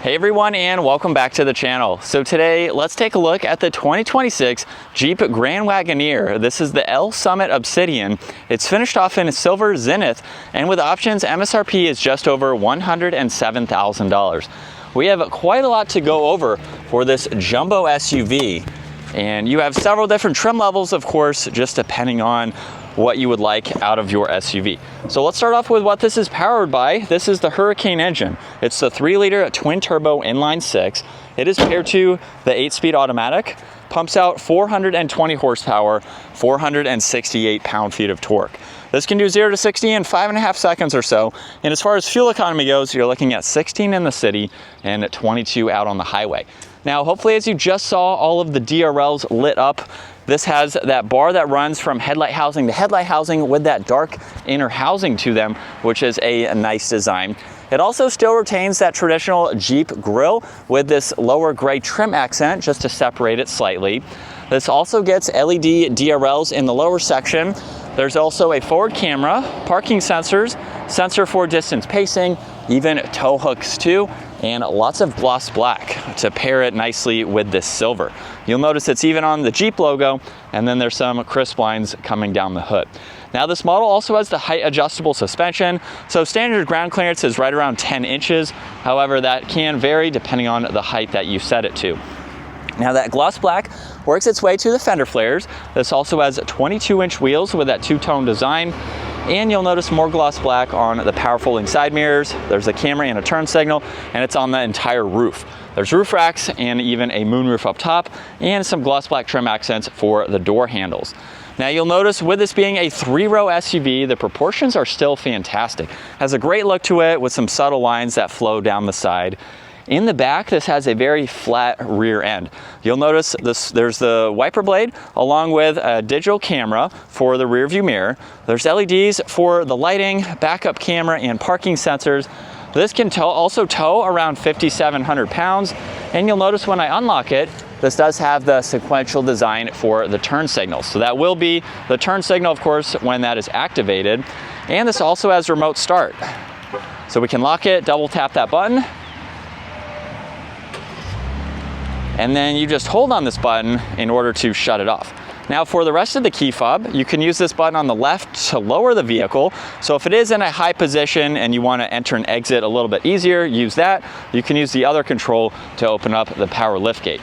Hey everyone, and welcome back to the channel. So today, let's take a look at the 2026 Jeep Grand Wagoneer. This is the L Summit Obsidian. It's finished off in silver zenith, and with options, MSRP is just over $107,000. We have quite a lot to go over for this jumbo SUV, and you have several different trim levels, of course, just depending on what you would like out of your SUV. So let's start off with what this is powered by. This is the Hurricane engine. It's the 3-liter twin turbo inline 6. It is paired to the 8-speed automatic, pumps out 420 horsepower, 468 pound-feet of torque. This can do 0 to 60 in 5.5 seconds or so. And as far as fuel economy goes, you're looking at 16 in the city and 22 out on the highway. Now, hopefully, as you just saw all of the DRLs lit up, this has that bar that runs from headlight housing to headlight housing with that dark inner housing to them, which is a nice design. It also still retains that traditional Jeep grille with this lower gray trim accent just to separate it slightly. This also gets LED DRLs in the lower section. There's also a forward camera, parking sensors, sensor for distance pacing, even tow hooks too, and lots of gloss black to pair it nicely with this silver. You'll notice it's even on the Jeep logo, and then there's some crisp lines coming down the hood. Now, this model also has the height adjustable suspension, so standard ground clearance is right around 10 inches. However, that can vary depending on the height that you set it to. Now, that gloss black works its way to the fender flares. This also has 22-inch wheels with that two-tone design. And you'll notice more gloss black on the power folding side mirrors. There's a camera and a turn signal, and it's on the entire roof. There's roof racks and even a moonroof up top, and some gloss black trim accents for the door handles. Now, you'll notice with this being a 3-row SUV, the proportions are still fantastic. Has a great look to it with some subtle lines that flow down the side. In the back, this has a very flat rear end. You'll notice there's the wiper blade along with a digital camera for the rear view mirror. There's LEDs for the lighting, backup camera, and parking sensors. This can also tow around 5,700 pounds. And you'll notice when I unlock it, this does have the sequential design for the turn signal. So that will be the turn signal, of course, when that is activated. And this also has remote start. So we can lock it, double tap that button, and then you just hold on this button in order to shut it off. Now, for the rest of the key fob, you can use this button on the left to lower the vehicle. So if it is in a high position and you want to enter and exit a little bit easier, use that. You can use the other control to open up the power liftgate.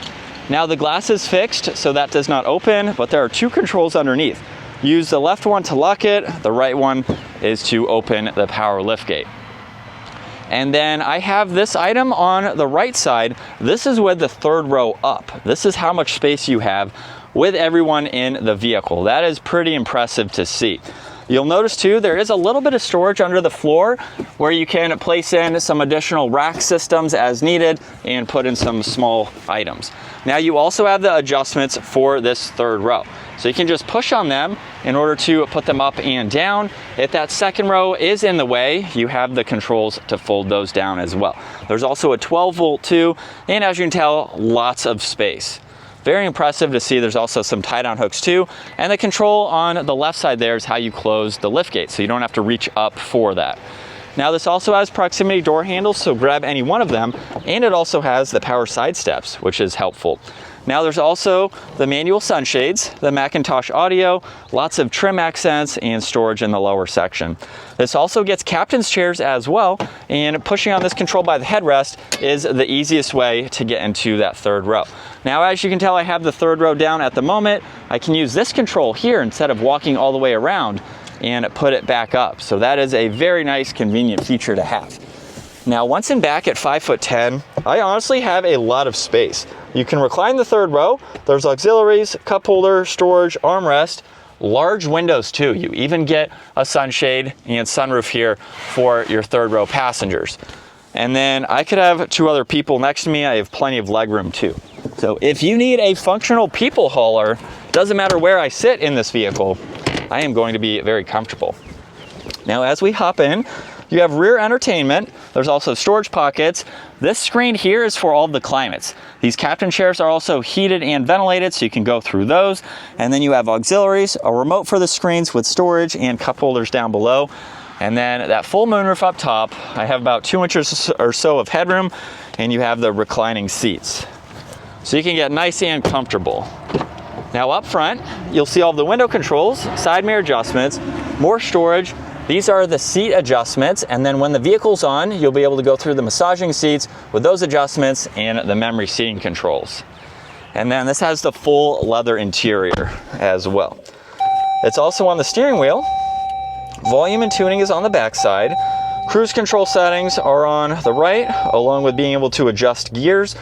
Now, the glass is fixed, so that does not open, but there are 2 controls underneath. Use the left one to lock it. The right one is to open the power liftgate. And then I have this item on the right side. This is with the 3rd row up. This is how much space you have with everyone in the vehicle. That is pretty impressive to see. You'll notice too, there is a little bit of storage under the floor where you can place in some additional rack systems as needed and put in some small items. Now, you also have the adjustments for this 3rd row. So you can just push on them in order to put them up and down. If that 2nd row is in the way, you have the controls to fold those down as well. There's also a 12-volt too, and as you can tell, lots of space. Very impressive to see. There's also some tie-down hooks too, and the control on the left side there is how you close the liftgate, so you don't have to reach up for that. Now, this also has proximity door handles, so grab any one of them, and it also has the power side steps, which is helpful. Now, there's also the manual sunshades, the Macintosh audio, lots of trim accents, and storage in the lower section. This also gets captain's chairs as well, and pushing on this control by the headrest is the easiest way to get into that 3rd row. Now, as you can tell, I have the 3rd row down at the moment. I can use this control here instead of walking all the way around and put it back up. So that is a very nice, convenient feature to have. Now, once in back at 5'10", I honestly have a lot of space. You can recline the 3rd row. There's auxiliaries, cup holder, storage, armrest, large windows too. You even get a sunshade and sunroof here for your 3rd row passengers. And then I could have 2 other people next to me. I have plenty of legroom too. So if you need a functional people hauler, doesn't matter where I sit in this vehicle, I am going to be very comfortable. Now, as we hop in, you have rear entertainment. There's also storage pockets. This screen here is for all of the climates. These captain chairs are also heated and ventilated, so you can go through those. And then you have auxiliaries, a remote for the screens with storage, and cup holders down below. And then that full moonroof up top, I have about 2 inches or so of headroom, and you have the reclining seats. So you can get nice and comfortable. Now up front, you'll see all the window controls, side mirror adjustments, more storage. These are the seat adjustments, and then when the vehicle's on, you'll be able to go through the massaging seats with those adjustments and the memory seating controls. And then this has the full leather interior as well. It's also on the steering wheel. Volume and tuning is on the back side. Cruise control settings are on the right, along with being able to adjust gears.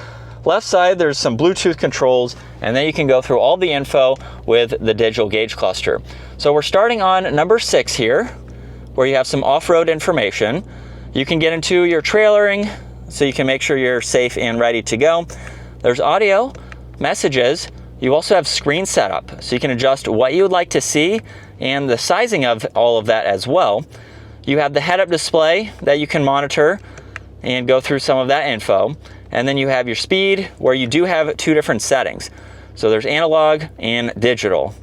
Left side, there's some Bluetooth controls, and then you can go through all the info with the digital gauge cluster. So we're starting on number 6 here, where you have some off-road information. You can get into your trailering, so you can make sure you're safe and ready to go. There's audio, messages. You also have screen setup, so you can adjust what you would like to see and the sizing of all of that as well. You have the head-up display that you can monitor and go through some of that info. And then you have your speed, where you do have 2 different settings. So there's analog and digital.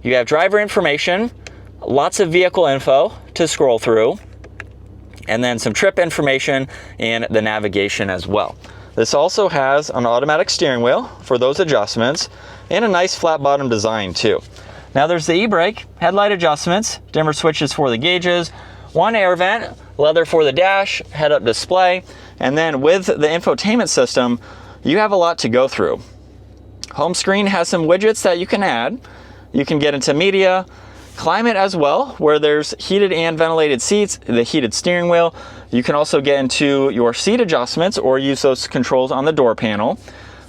You have driver information, lots of vehicle info to scroll through, and then some trip information and the navigation as well. This also has an automatic steering wheel for those adjustments and a nice flat bottom design too. Now there's the e-brake, headlight adjustments, dimmer switches for the gauges, 1 air vent, leather for the dash, head-up display, and then with the infotainment system, you have a lot to go through. Home screen has some widgets that you can add. You can get into media, climate as well, where there's heated and ventilated seats, the heated steering wheel. You can also get into your seat adjustments or use those controls on the door panel.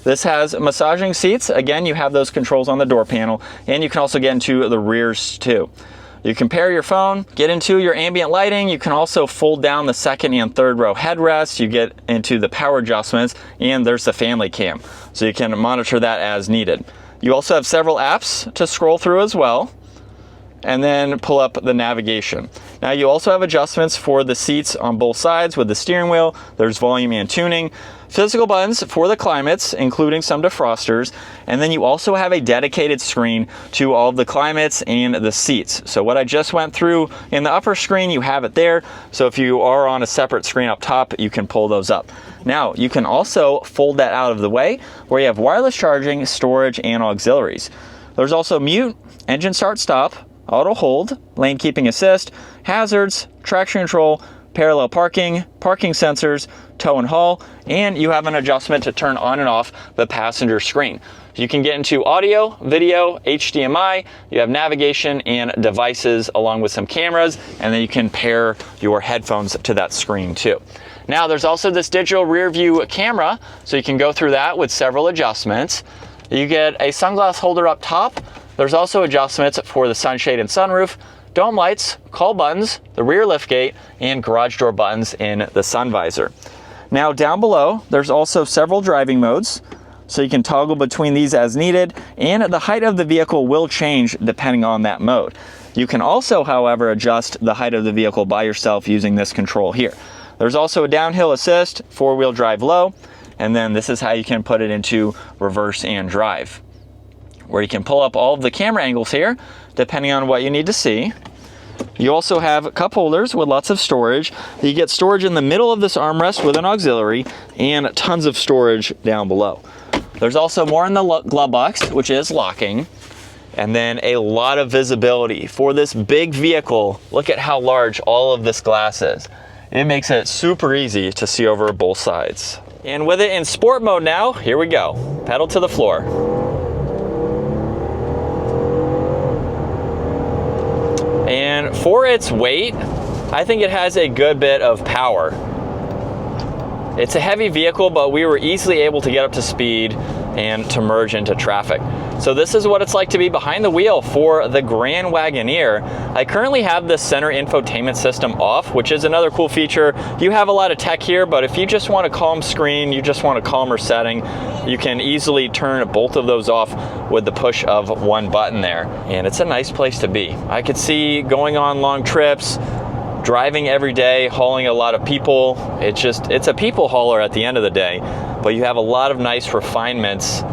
This has massaging seats. Again, you have those controls on the door panel, and you can also get into the rears too. You can pair your phone, get into your ambient lighting. You can also fold down the 2nd and 3rd row headrests. You get into the power adjustments, and there's the family cam. So you can monitor that as needed. You also have several apps to scroll through as well, and then pull up the navigation. Now you also have adjustments for the seats on both sides with the steering wheel. There's volume and tuning. Physical buttons for the climates, including some defrosters, and then you also have a dedicated screen to all of the climates and the seats. So what I just went through in the upper screen, you have it there. So if you are on a separate screen up top, you can pull those up. Now you can also fold that out of the way, where you have wireless charging, storage, and auxiliaries. There's also mute, engine start stop, auto hold, lane keeping assist, hazards, traction control, parallel parking, parking sensors, tow and haul, and you have an adjustment to turn on and off the passenger screen. You can get into audio, video, HDMI, you have navigation and devices along with some cameras, and then you can pair your headphones to that screen too. Now there's also this digital rear view camera, so you can go through that with several adjustments. You get a sunglass holder up top. There's also adjustments for the sunshade and sunroof, dome lights, call buttons, the rear liftgate, and garage door buttons in the sun visor. Now down below, there's also several driving modes, so you can toggle between these as needed, and the height of the vehicle will change depending on that mode. You can also, however, adjust the height of the vehicle by yourself using this control here. There's also a downhill assist, 4-wheel drive low, and then this is how you can put it into reverse and drive, where you can pull up all of the camera angles here, depending on what you need to see. You also have cup holders with lots of storage. You get storage in the middle of this armrest with an auxiliary, and tons of storage down below. There's also more in the glove box, which is locking, and then a lot of visibility. For this big vehicle, look at how large all of this glass is. It makes it super easy to see over both sides. And with it in sport mode now, here we go. Pedal to the floor. And for its weight, I think it has a good bit of power. It's a heavy vehicle, but we were easily able to get up to speed and to merge into traffic. So this is what it's like to be behind the wheel for the Grand Wagoneer. I currently have the center infotainment system off, which is another cool feature. You have a lot of tech here, but if you just want a calm screen, you just want a calmer setting, you can easily turn both of those off with the push of one button there. And it's a nice place to be. I could see going on long trips, driving every day, hauling a lot of people. It's a people hauler at the end of the day, but you have a lot of nice refinements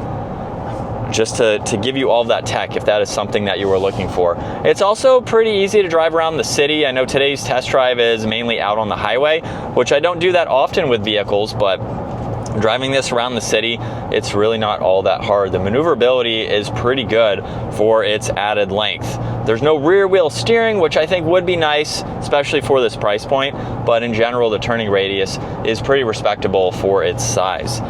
just to give you all of that tech if that is something that you were looking for. It's also pretty easy to drive around the city. I know today's test drive is mainly out on the highway, which I don't do that often with vehicles, but driving this around the city, it's really not all that hard. The maneuverability is pretty good for its added length. There's no rear wheel steering, which I think would be nice, especially for this price point, but in general, the turning radius is pretty respectable for its size.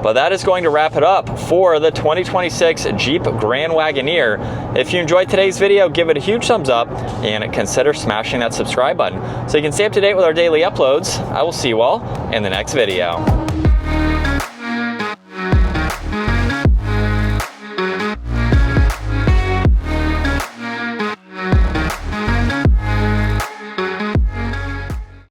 But that is going to wrap it up for the 2026 Jeep Grand Wagoneer. If you enjoyed today's video, give it a huge thumbs up and consider smashing that subscribe button so you can stay up to date with our daily uploads. I will see you all in the next video.